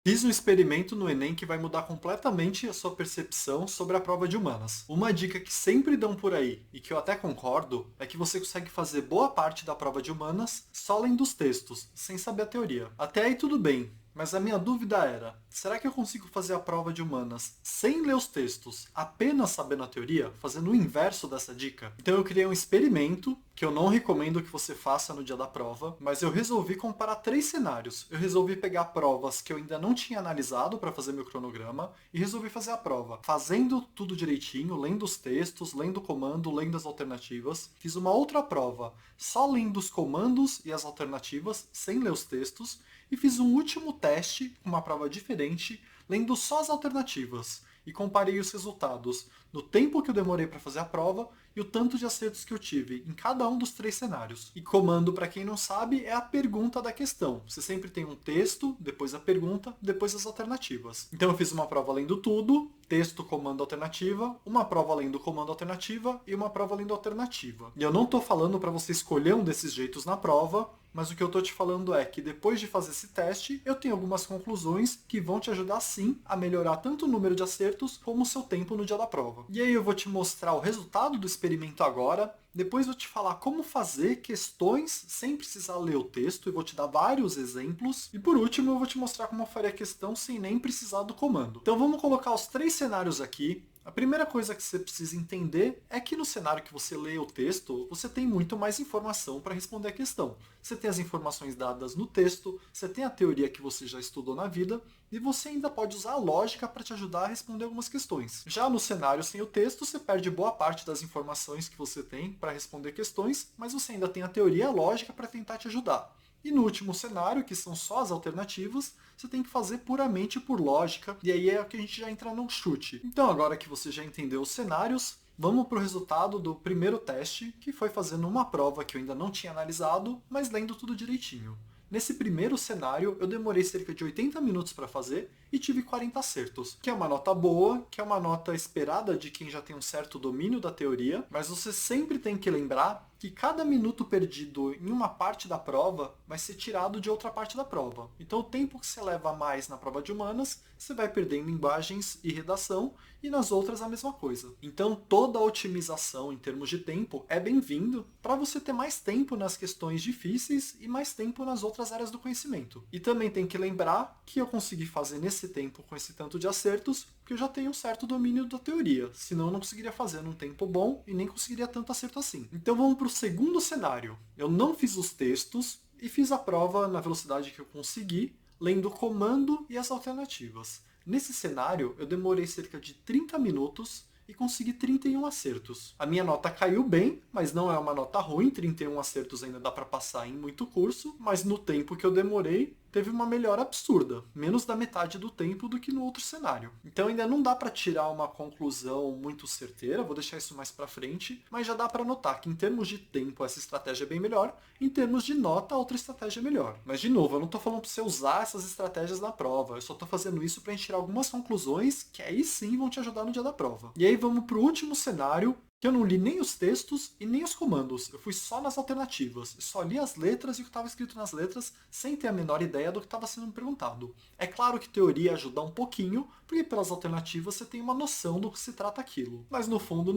Fiz um experimento no Enem que vai mudar completamente a sua percepção sobre a prova de humanas. Uma dica que sempre dão por aí, e que eu até concordo, é que você consegue fazer boa parte da prova de humanas só lendo os textos, sem saber a teoria. Até aí tudo bem, mas a minha dúvida era: será que eu consigo fazer a prova de humanas sem ler os textos, apenas sabendo a teoria, fazendo o inverso dessa dica? Então eu criei um experimento que eu não recomendo que você faça no dia da prova, mas eu resolvi comparar três cenários. Eu resolvi pegar provas que eu ainda não tinha analisado para fazer meu cronograma e resolvi fazer a prova, fazendo tudo direitinho, lendo os textos, lendo o comando, lendo as alternativas. Fiz uma outra prova só lendo os comandos e as alternativas, sem ler os textos, e fiz um último teste, uma prova diferente, lendo só as alternativas e comparei os resultados no tempo que eu demorei para fazer a prova e o tanto de acertos que eu tive em cada um dos três cenários. E comando, para quem não sabe, é a pergunta da questão. Você sempre tem um texto, depois a pergunta, depois as alternativas. Então eu fiz uma prova lendo tudo, texto, comando, alternativa, uma prova lendo comando, alternativa e uma prova lendo alternativa. E eu não estou falando para você escolher um desses jeitos na prova, mas o que eu estou te falando é que depois de fazer esse teste, eu tenho algumas conclusões que vão te ajudar sim a melhorar tanto o número de acertos como o seu tempo no dia da prova. E aí eu vou te mostrar o resultado do experimento agora, depois vou te falar como fazer questões sem precisar ler o texto e vou te dar vários exemplos. E por último eu vou te mostrar como eu faria a questão sem nem precisar do comando. Então vamos colocar os três cenários aqui. A primeira coisa que você precisa entender é que no cenário que você lê o texto, você tem muito mais informação para responder a questão. Você tem as informações dadas no texto, você tem a teoria que você já estudou na vida, e você ainda pode usar a lógica para te ajudar a responder algumas questões. Já no cenário sem o texto, você perde boa parte das informações que você tem para responder questões, mas você ainda tem a teoria e a lógica para tentar te ajudar. E no último cenário, que são só as alternativas, você tem que fazer puramente por lógica, e aí é que a gente já entra no chute. Então, agora que você já entendeu os cenários, vamos para o resultado do primeiro teste, que foi fazendo uma prova que eu ainda não tinha analisado, mas lendo tudo direitinho. Nesse primeiro cenário, eu demorei cerca de 80 minutos para fazer e tive 40 acertos, que é uma nota boa, que é uma nota esperada de quem já tem um certo domínio da teoria, mas você sempre tem que lembrar que cada minuto perdido em uma parte da prova vai ser tirado de outra parte da prova. Então o tempo que você leva a mais na prova de humanas, você vai perdendo em imagens e redação, e nas outras a mesma coisa. Então toda a otimização em termos de tempo é bem-vindo para você ter mais tempo nas questões difíceis e mais tempo nas outras áreas do conhecimento. E também tem que lembrar que eu consegui fazer nesse tempo com esse tanto de acertos, porque eu já tenho um certo domínio da teoria, senão eu não conseguiria fazer num tempo bom e nem conseguiria tanto acerto assim. Então vamos para o segundo cenário. Eu não fiz os textos e fiz a prova na velocidade que eu consegui, lendo o comando e as alternativas. Nesse cenário, eu demorei cerca de 30 minutos e consegui 31 acertos. A minha nota caiu bem, mas não é uma nota ruim, 31 acertos ainda dá para passar em muito curso, mas no tempo que eu demorei, teve uma melhora absurda, menos da metade do tempo do que no outro cenário. Então ainda não dá para tirar uma conclusão muito certeira, vou deixar isso mais para frente, mas já dá para notar que em termos de tempo essa estratégia é bem melhor, em termos de nota a outra estratégia é melhor. Mas de novo, eu não estou falando para você usar essas estratégias na prova, eu só estou fazendo isso para tirar algumas conclusões que aí sim vão te ajudar no dia da prova. E aí vamos para o último cenário, que eu não li nem os textos e nem os comandos. Eu fui só nas alternativas. Eu só li as letras e o que estava escrito nas letras sem ter a menor ideia do que estava sendo perguntado. É claro que teoria ajuda um pouquinho, porque pelas alternativas você tem uma noção do que se trata aquilo. Mas no fundo,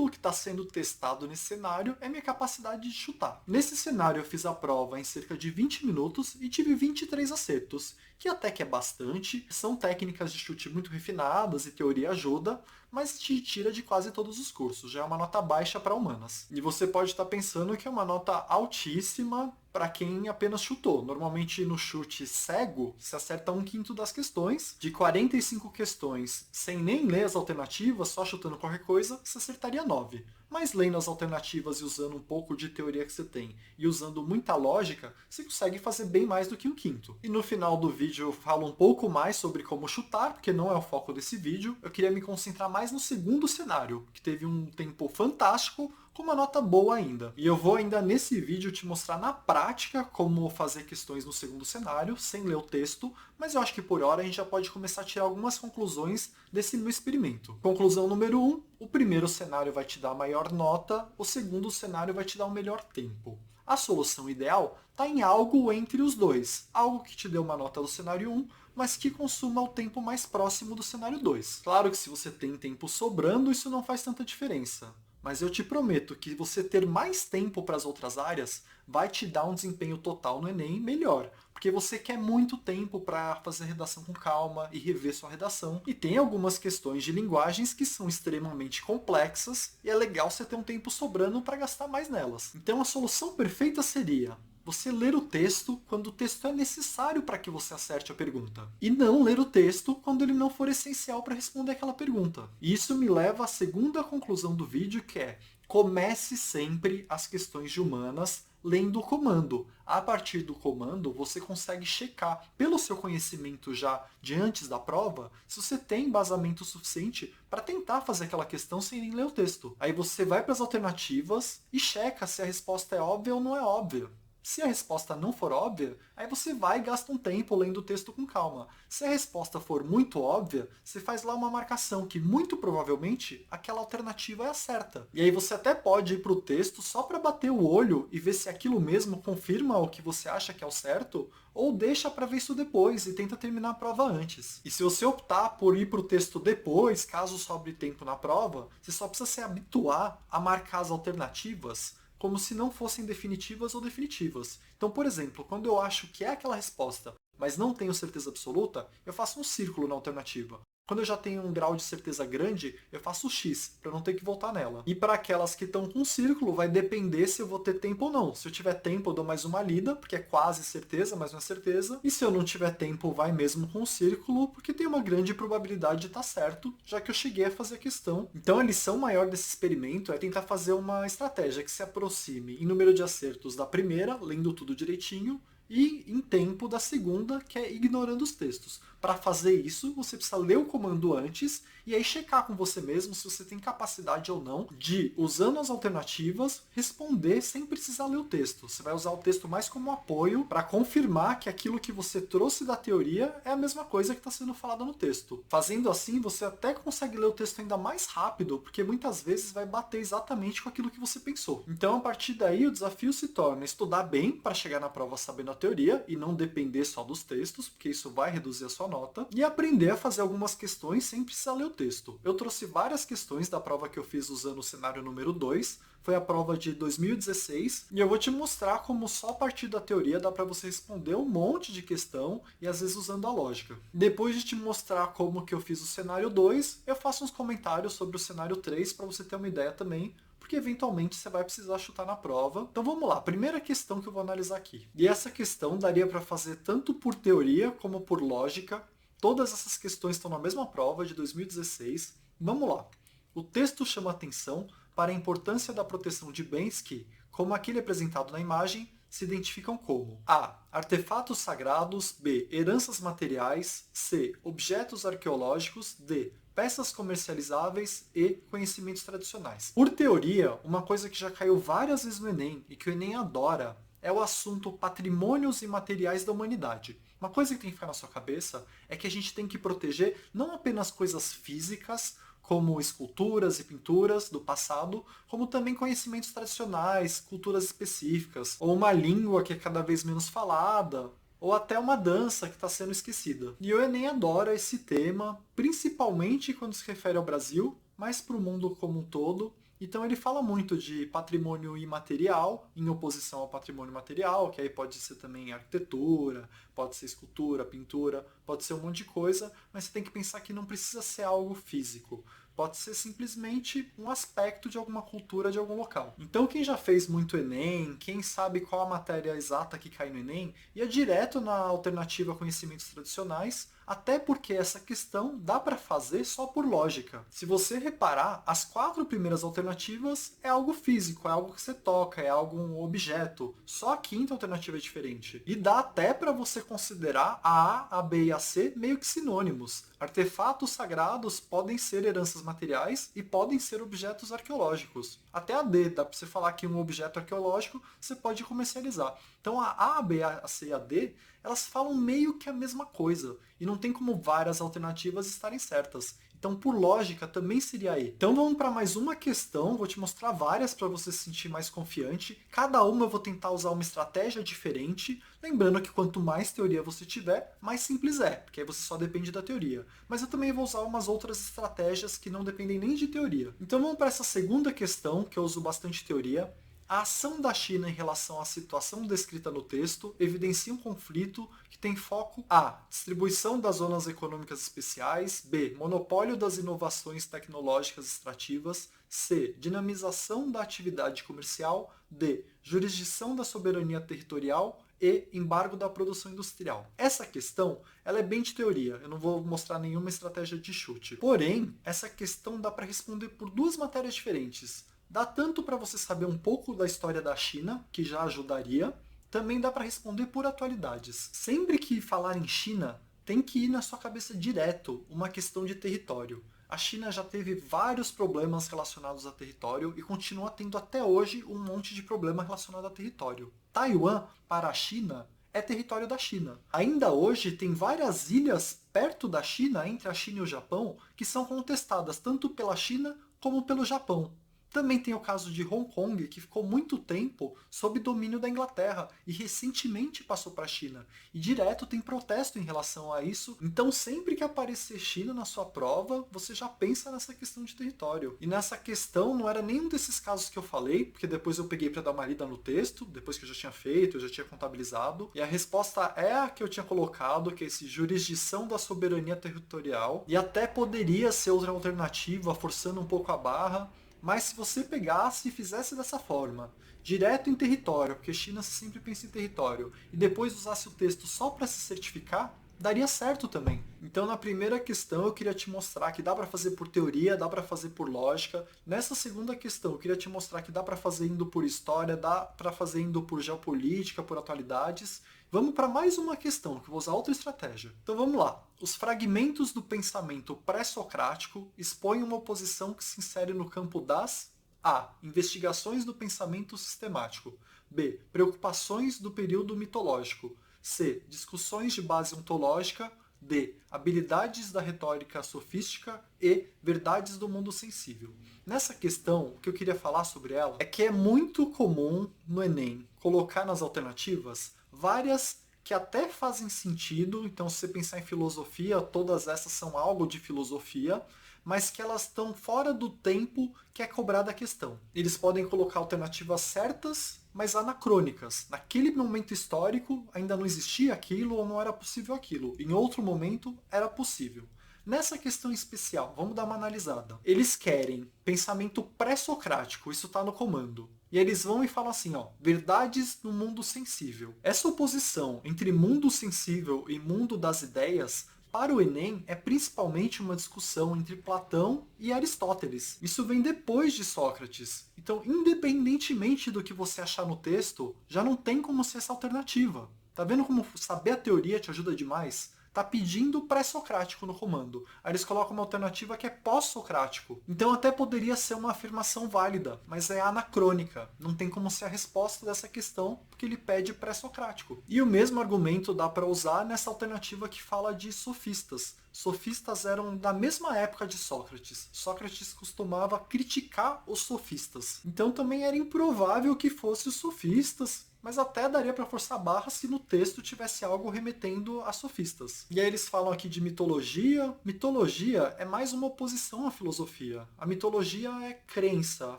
o que está sendo testado nesse cenário é minha capacidade de chutar. Nesse cenário eu fiz a prova em cerca de 20 minutos e tive 23 acertos, que até que é bastante. São técnicas de chute muito refinadas e teoria ajuda, mas te tira de quase todos os cursos. Já é uma nota baixa para humanas. E você pode estar pensando que é uma nota altíssima para quem apenas chutou. Normalmente no chute cego, se acerta 1/5 das questões. De 45 questões, sem nem ler as alternativas, só chutando qualquer coisa, você acertaria 9. Mas lendo as alternativas e usando um pouco de teoria que você tem e usando muita lógica, você consegue fazer bem mais do que 1/5. E no final do vídeo eu falo um pouco mais sobre como chutar, porque não é o foco desse vídeo. Eu queria me concentrar mais no segundo cenário, que teve um tempo fantástico, com uma nota boa ainda. E eu vou ainda nesse vídeo te mostrar na prática como fazer questões no segundo cenário, sem ler o texto, mas eu acho que por hora a gente já pode começar a tirar algumas conclusões desse meu experimento. Conclusão número 1, o primeiro cenário vai te dar a maior nota, o segundo cenário vai te dar o melhor tempo. A solução ideal está em algo entre os dois, algo que te dê uma nota do cenário 1, mas que consuma o tempo mais próximo do cenário 2. Claro que se você tem tempo sobrando, isso não faz tanta diferença. Mas eu te prometo que você ter mais tempo para as outras áreas vai te dar um desempenho total no Enem melhor, porque você quer muito tempo para fazer a redação com calma e rever sua redação. E tem algumas questões de linguagens que são extremamente complexas e é legal você ter um tempo sobrando para gastar mais nelas. Então a solução perfeita seria você ler o texto quando o texto é necessário para que você acerte a pergunta. E não ler o texto quando ele não for essencial para responder aquela pergunta. E isso me leva à segunda conclusão do vídeo, que é: comece sempre as questões de humanas lendo o comando. A partir do comando, você consegue checar pelo seu conhecimento já de antes da prova se você tem embasamento suficiente para tentar fazer aquela questão sem nem ler o texto. Aí você vai para as alternativas e checa se a resposta é óbvia ou não é óbvia. Se a resposta não for óbvia, aí você vai e gasta um tempo lendo o texto com calma. Se a resposta for muito óbvia, você faz lá uma marcação que muito provavelmente aquela alternativa é a certa. E aí você até pode ir para o texto só para bater o olho e ver se aquilo mesmo confirma o que você acha que é o certo, ou deixa para ver isso depois e tenta terminar a prova antes. E se você optar por ir para o texto depois, caso sobre tempo na prova, você só precisa se habituar a marcar as alternativas como se não fossem definitivas ou definitivas. Então, por exemplo, quando eu acho que é aquela resposta, mas não tenho certeza absoluta, eu faço um círculo na alternativa. Quando eu já tenho um grau de certeza grande, eu faço X, para não ter que voltar nela. E para aquelas que estão com círculo, vai depender se eu vou ter tempo ou não. Se eu tiver tempo, eu dou mais uma lida, porque é quase certeza, mas não é certeza. E se eu não tiver tempo, vai mesmo com o círculo, porque tem uma grande probabilidade de estar certo, já que eu cheguei a fazer a questão. Então a lição maior desse experimento é tentar fazer uma estratégia que se aproxime em número de acertos da primeira, lendo tudo direitinho, e em tempo da segunda, que é ignorando os textos. Para fazer isso, você precisa ler o comando antes e aí checar com você mesmo se você tem capacidade ou não de, usando as alternativas, responder sem precisar ler o texto. Você vai usar o texto mais como apoio para confirmar que aquilo que você trouxe da teoria é a mesma coisa que está sendo falada no texto. Fazendo assim, você até consegue ler o texto ainda mais rápido, porque muitas vezes vai bater exatamente com aquilo que você pensou. Então, a partir daí, o desafio se torna estudar bem para chegar na prova sabendo a teoria e não depender só dos textos, porque isso vai reduzir a sua nota, e aprender a fazer algumas questões sem precisar ler o texto. Eu trouxe várias questões da prova que eu fiz usando o cenário número 2, foi a prova de 2016, e eu vou te mostrar como só a partir da teoria dá para você responder um monte de questão e às vezes usando a lógica. Depois de te mostrar como que eu fiz o cenário 2, eu faço uns comentários sobre o cenário 3 para você ter uma ideia também, porque eventualmente você vai precisar chutar na prova. Então vamos lá, primeira questão que eu vou analisar aqui. E essa questão daria para fazer tanto por teoria como por lógica. Todas essas questões estão na mesma prova de 2016. Vamos lá. O texto chama atenção para a importância da proteção de bens que, como aquele apresentado na imagem, se identificam como A. Artefatos sagrados, B. Heranças materiais, C. Objetos arqueológicos, D. Peças comercializáveis e conhecimentos tradicionais. Por teoria, uma coisa que já caiu várias vezes no Enem e que o Enem adora é o assunto patrimônios imateriais da humanidade. Uma coisa que tem que ficar na sua cabeça é que a gente tem que proteger não apenas coisas físicas, como esculturas e pinturas do passado, como também conhecimentos tradicionais, culturas específicas, ou uma língua que é cada vez menos falada, ou até uma dança que está sendo esquecida. E o Enem adora esse tema, principalmente quando se refere ao Brasil, mas para o mundo como um todo. Então ele fala muito de patrimônio imaterial, em oposição ao patrimônio material, que aí pode ser também arquitetura, pode ser escultura, pintura, pode ser um monte de coisa, mas você tem que pensar que não precisa ser algo físico. Pode ser simplesmente um aspecto de alguma cultura de algum local. Então quem já fez muito Enem, quem sabe qual a matéria exata que cai no Enem, ia direto na alternativa conhecimentos tradicionais, até porque essa questão dá para fazer só por lógica. Se você reparar, as 4 primeiras alternativas é algo físico, é algo que você toca, é algum objeto. Só a quinta alternativa é diferente. E dá até para você considerar a A, a B e a C meio que sinônimos. Artefatos sagrados podem ser heranças materiais e podem ser objetos arqueológicos. Até a D, dá para você falar que um objeto arqueológico você pode comercializar. Então a A, a B, a C e a D, elas falam meio que a mesma coisa, e não tem como várias alternativas estarem certas. Então, por lógica, também seria E. Então vamos para mais uma questão, vou te mostrar várias para você se sentir mais confiante. Cada uma eu vou tentar usar uma estratégia diferente, lembrando que quanto mais teoria você tiver, mais simples é, porque aí você só depende da teoria. Mas eu também vou usar umas outras estratégias que não dependem nem de teoria. Então vamos para essa segunda questão, que eu uso bastante teoria. A ação da China em relação à situação descrita no texto evidencia um conflito que tem foco A. Distribuição das zonas econômicas especiais. B. Monopólio das inovações tecnológicas extrativas. C. Dinamização da atividade comercial. D. Jurisdição da soberania territorial. E embargo da produção industrial. Essa questão ela é bem de teoria, eu não vou mostrar nenhuma estratégia de chute. Porém, essa questão dá para responder por duas matérias diferentes. Dá tanto para você saber um pouco da história da China, que já ajudaria, também dá para responder por atualidades. Sempre que falar em China, tem que ir na sua cabeça direto uma questão de território. A China já teve vários problemas relacionados a território e continua tendo até hoje um monte de problema relacionado a território. Taiwan, para a China, é território da China. Ainda hoje, tem várias ilhas perto da China, entre a China e o Japão, que são contestadas tanto pela China como pelo Japão. Também tem o caso de Hong Kong, que ficou muito tempo sob domínio da Inglaterra e recentemente passou para a China. E direto tem protesto em relação a isso. Então sempre que aparecer China na sua prova, você já pensa nessa questão de território. E nessa questão não era nenhum desses casos que eu falei, porque depois eu peguei para dar uma lida no texto, depois que eu já tinha feito, eu já tinha contabilizado. E a resposta é a que eu tinha colocado, que é esse jurisdição da soberania territorial. E até poderia ser outra alternativa, forçando um pouco a barra. Mas se você pegasse e fizesse dessa forma, direto em território, porque China sempre pensa em território, e depois usasse o texto só para se certificar, daria certo também. Então na primeira questão eu queria te mostrar que dá para fazer por teoria, dá para fazer por lógica. Nessa segunda questão eu queria te mostrar que dá para fazer indo por história, dá para fazer indo por geopolítica, por atualidades. Vamos para mais uma questão, que eu vou usar outra estratégia. Então vamos lá. Os fragmentos do pensamento pré-socrático expõem uma oposição que se insere no campo das A. Investigações do pensamento sistemático. B. Preocupações do período mitológico. C. Discussões de base ontológica. D. Habilidades da retórica sofística. E. Verdades do mundo sensível. Nessa questão, o que eu queria falar sobre ela é que é muito comum no Enem colocar nas alternativas várias que até fazem sentido. Então, se você pensar em filosofia, todas essas são algo de filosofia, mas que elas estão fora do tempo que é cobrada a questão. Eles podem colocar alternativas certas, mas anacrônicas. Naquele momento histórico ainda não existia aquilo ou não era possível aquilo. Em outro momento era possível. Nessa questão especial, vamos dar uma analisada. Eles querem pensamento pré-socrático, isso está no comando. E eles vão e falam assim, ó, verdades no mundo sensível. Essa oposição entre mundo sensível e mundo das ideias, para o Enem, é principalmente uma discussão entre Platão e Aristóteles. Isso vem depois de Sócrates. Então, independentemente do que você achar no texto, já não tem como ser essa alternativa. Tá vendo como saber a teoria te ajuda demais? Tá pedindo pré-socrático no comando. Aí eles colocam uma alternativa que é pós-socrático. Então até poderia ser uma afirmação válida, mas é anacrônica. Não tem como ser a resposta dessa questão, porque ele pede pré-socrático. E o mesmo argumento dá para usar nessa alternativa que fala de sofistas. Sofistas eram da mesma época de Sócrates. Sócrates costumava criticar os sofistas. Então também era improvável que fossem os sofistas, mas até daria para forçar a barra se no texto tivesse algo remetendo a sofistas. E aí eles falam aqui de mitologia. Mitologia é mais uma oposição à filosofia. A mitologia é crença, a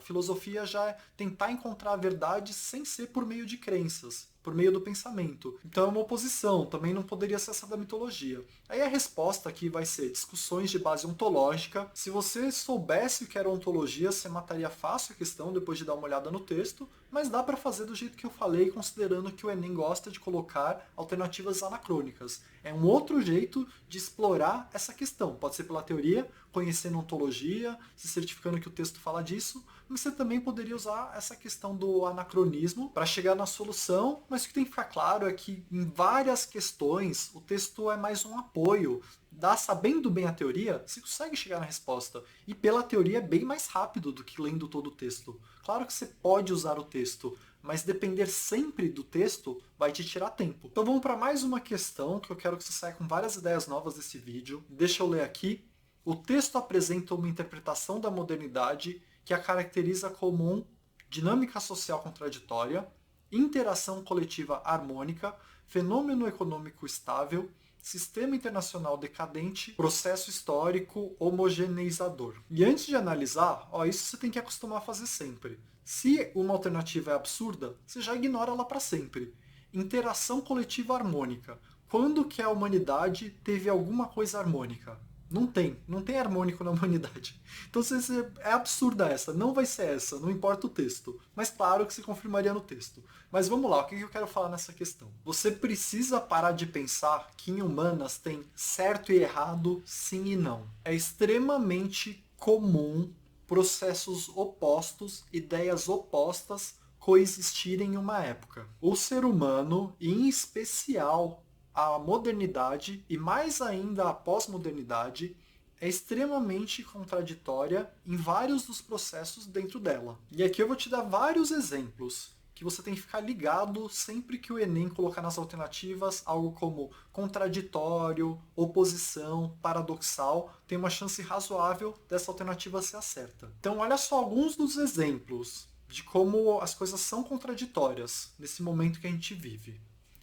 filosofia já é tentar encontrar a verdade sem ser por meio de crenças, por meio do pensamento. Então é uma oposição, também não poderia ser essa da mitologia. Aí a resposta aqui vai ser discussões de base ontológica. Se você soubesse o que era ontologia, você mataria fácil a questão depois de dar uma olhada no texto, mas dá para fazer do jeito que eu falei, considerando que o Enem gosta de colocar alternativas anacrônicas. É um outro jeito de explorar essa questão. Pode ser pela teoria, conhecendo ontologia, se certificando que o texto fala disso, mas você também poderia usar essa questão do anacronismo para chegar na solução, mas o que tem que ficar claro é que em várias questões o texto é mais um apoio sabendo bem a teoria, você consegue chegar na resposta. E pela teoria é bem mais rápido do que lendo todo o texto. Claro que você pode usar o texto, mas depender sempre do texto vai te tirar tempo. Então vamos para mais uma questão que eu quero que você saia com várias ideias novas desse vídeo. Deixa eu ler aqui. O texto apresenta uma interpretação da modernidade que a caracteriza como dinâmica social contraditória, interação coletiva harmônica, fenômeno econômico estável, sistema internacional decadente, processo histórico homogeneizador. E antes de analisar, isso você tem que acostumar a fazer sempre. Se uma alternativa é absurda, você já ignora ela para sempre. Interação coletiva harmônica. Quando que a humanidade teve alguma coisa harmônica? Não tem harmônico na humanidade. Então é absurda essa, não vai ser essa, não importa o texto. Mas claro que se confirmaria no texto. Mas vamos lá, o que eu quero falar nessa questão? Você precisa parar de pensar que em humanas tem certo e errado, sim e não. É extremamente comum processos opostos, ideias opostas coexistirem em uma época. O ser humano, e em especial a modernidade, e mais ainda a pós-modernidade, é extremamente contraditória em vários dos processos dentro dela. E aqui eu vou te dar vários exemplos que você tem que ficar ligado sempre que o Enem colocar nas alternativas algo como contraditório, oposição, paradoxal, tem uma chance razoável dessa alternativa ser a certa. Então olha só alguns dos exemplos de como as coisas são contraditórias nesse momento que a gente vive.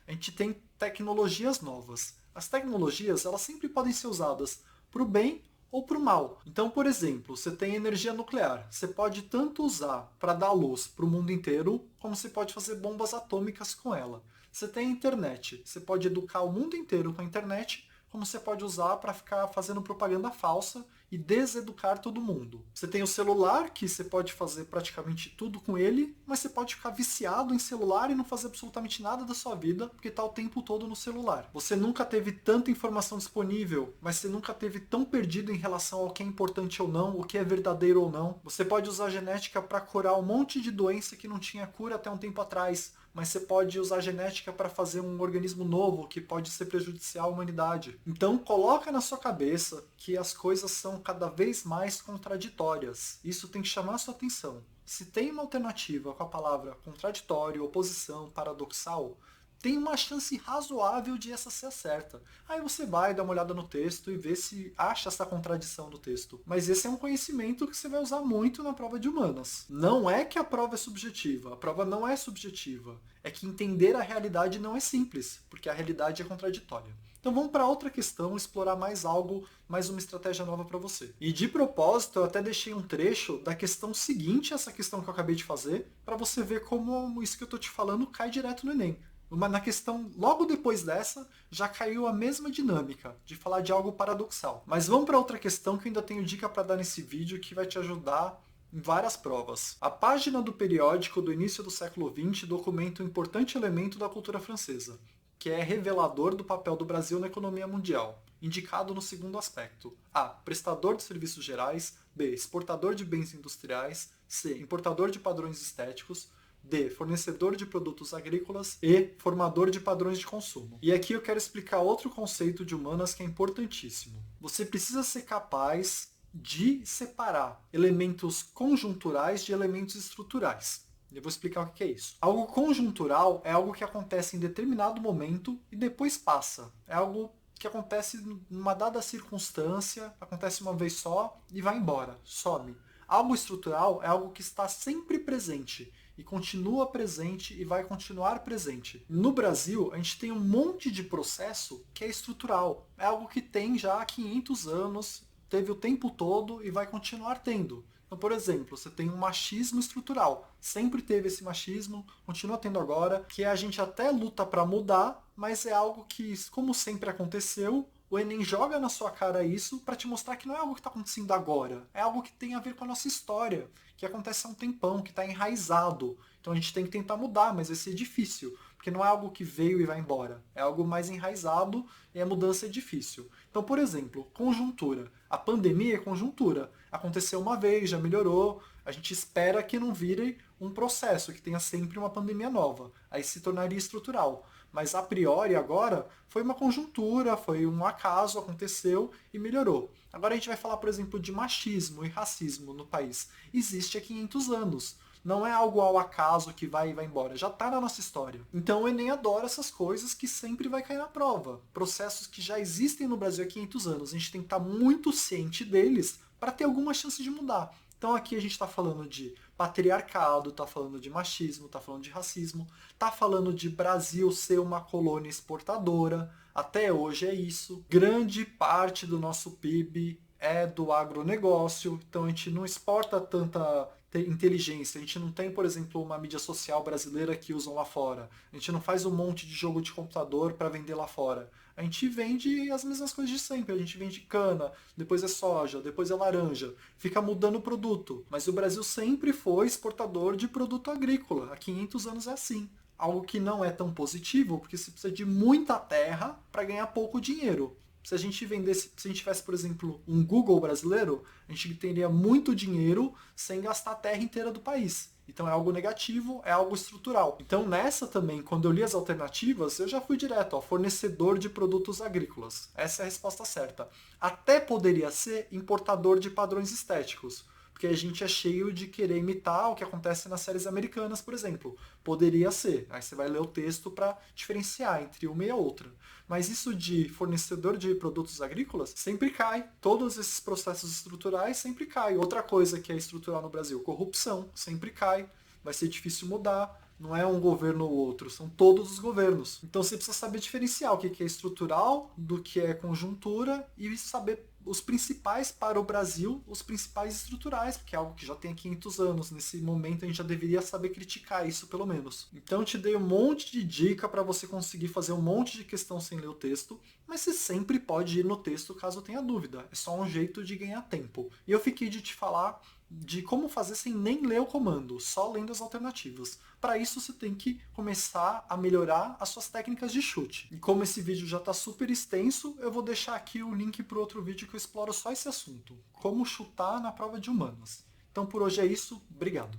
A gente tem tecnologias novas. As tecnologias, elas sempre podem ser usadas para o bem ou para o mal. Então, por exemplo, você tem energia nuclear. Você pode tanto usar para dar luz para o mundo inteiro, como você pode fazer bombas atômicas com ela. Você tem a internet. Você pode educar o mundo inteiro com a internet, como você pode usar para ficar fazendo propaganda falsa e deseducar todo mundo. Você tem o celular, que você pode fazer praticamente tudo com ele, mas você pode ficar viciado em celular e não fazer absolutamente nada da sua vida, porque está o tempo todo no celular. Você nunca teve tanta informação disponível, mas você nunca teve tão perdido em relação ao que é importante ou não, o que é verdadeiro ou não. Você pode usar genética para curar um monte de doença que não tinha cura até um tempo atrás, mas você pode usar genética para fazer um organismo novo que pode ser prejudicial à humanidade. Então coloca na sua cabeça que as coisas são cada vez mais contraditórias. Isso tem que chamar a sua atenção. Se tem uma alternativa com a palavra contraditório, oposição, paradoxal, tem uma chance razoável de essa ser a certa. Aí você vai dar uma olhada no texto e vê se acha essa contradição no texto. Mas esse é um conhecimento que você vai usar muito na prova de humanas. Não é que a prova é subjetiva, a prova não é subjetiva. É que entender a realidade não é simples, porque a realidade é contraditória. Então vamos para outra questão, explorar mais algo, mais uma estratégia nova para você. E de propósito, eu até deixei um trecho da questão seguinte a essa questão que eu acabei de fazer, para você ver como isso que eu estou te falando cai direto no Enem. Na questão logo depois dessa, já caiu a mesma dinâmica, de falar de algo paradoxal. Mas vamos para outra questão que eu ainda tenho dica para dar nesse vídeo que vai te ajudar em várias provas. A página do periódico do início do século XX documenta um importante elemento da cultura francesa, que é revelador do papel do Brasil na economia mundial, indicado no segundo aspecto. A. Prestador de serviços gerais. B. Exportador de bens industriais. C. Importador de padrões estéticos. D. Fornecedor de produtos agrícolas. E. Formador de padrões de consumo. E aqui eu quero explicar outro conceito de humanas que é importantíssimo. Você precisa ser capaz de separar elementos conjunturais de elementos estruturais. Eu vou explicar o que é isso. Algo conjuntural é algo que acontece em determinado momento e depois passa. É algo que acontece numa dada circunstância, acontece uma vez só e vai embora, some. Algo estrutural é algo que está sempre presente e continua presente e vai continuar presente. No Brasil, a gente tem um monte de processo que é estrutural. É algo que tem já há 500 anos, teve o tempo todo e vai continuar tendo. Então, por exemplo, você tem um machismo estrutural. Sempre teve esse machismo, continua tendo agora, que a gente até luta para mudar, mas é algo que, como sempre aconteceu, o Enem joga na sua cara isso para te mostrar que não é algo que está acontecendo agora, é algo que tem a ver com a nossa história, que acontece há um tempão, que está enraizado. Então a gente tem que tentar mudar, mas vai ser difícil, porque não é algo que veio e vai embora, é algo mais enraizado e a mudança é difícil. Então, por exemplo, conjuntura. A pandemia é conjuntura. Aconteceu uma vez, já melhorou, a gente espera que não vire um processo, que tenha sempre uma pandemia nova. Aí se tornaria estrutural. mas a priori agora foi uma conjuntura, foi um acaso, aconteceu e melhorou. Agora a gente vai falar, por exemplo, de machismo e racismo no país. Existe há 500 anos. Não é algo ao acaso que vai e vai embora. Já está na nossa história. Então o Enem adora essas coisas que sempre vai cair na prova. Processos que já existem no Brasil há 500 anos. A gente tem que estar muito ciente deles para ter alguma chance de mudar. Então aqui a gente está falando de patriarcado, está falando de machismo, está falando de racismo, está falando de Brasil ser uma colônia exportadora. Até hoje é isso. Grande parte do nosso PIB é do agronegócio, então a gente não exporta tanta inteligência. A gente não tem, por exemplo, uma mídia social brasileira que usam lá fora. A gente não faz um monte de jogo de computador para vender lá fora. A gente vende as mesmas coisas de sempre. A gente vende cana, depois é soja, depois é laranja. Fica mudando o produto. Mas o Brasil sempre foi exportador de produto agrícola. Há 500 anos é assim. Algo que não é tão positivo, porque você precisa de muita terra para ganhar pouco dinheiro. Se a gente vendesse, se a gente tivesse, por exemplo, um Google brasileiro, a gente teria muito dinheiro sem gastar a terra inteira do país. Então é algo negativo, é algo estrutural. Então nessa também, quando eu li as alternativas, eu já fui direto, ó, fornecedor de produtos agrícolas. Essa é a resposta certa. Até poderia ser importador de padrões estéticos, porque a gente é cheio de querer imitar o que acontece nas séries americanas, por exemplo. Poderia ser. Aí você vai ler o texto para diferenciar entre uma e a outra. Mas isso de fornecedor de produtos agrícolas sempre cai. Todos esses processos estruturais sempre caem. Outra coisa que é estrutural no Brasil, corrupção, sempre cai. Vai ser difícil mudar. Não é um governo ou outro, são todos os governos. Então você precisa saber diferenciar o que é estrutural do que é conjuntura e saber os principais para o Brasil, os principais estruturais, porque é algo que já tem há 500 anos. Nesse momento a gente já deveria saber criticar isso, pelo menos. Então eu te dei um monte de dica para você conseguir fazer um monte de questão sem ler o texto, mas você sempre pode ir no texto caso tenha dúvida. É só um jeito de ganhar tempo. E eu fiquei de te falar de como fazer sem nem ler o comando, só lendo as alternativas. Para isso você tem que começar a melhorar as suas técnicas de chute. E como esse vídeo já está super extenso, eu vou deixar aqui o link para outro vídeo que eu exploro só esse assunto, como chutar na prova de humanas. Então por hoje é isso, obrigado.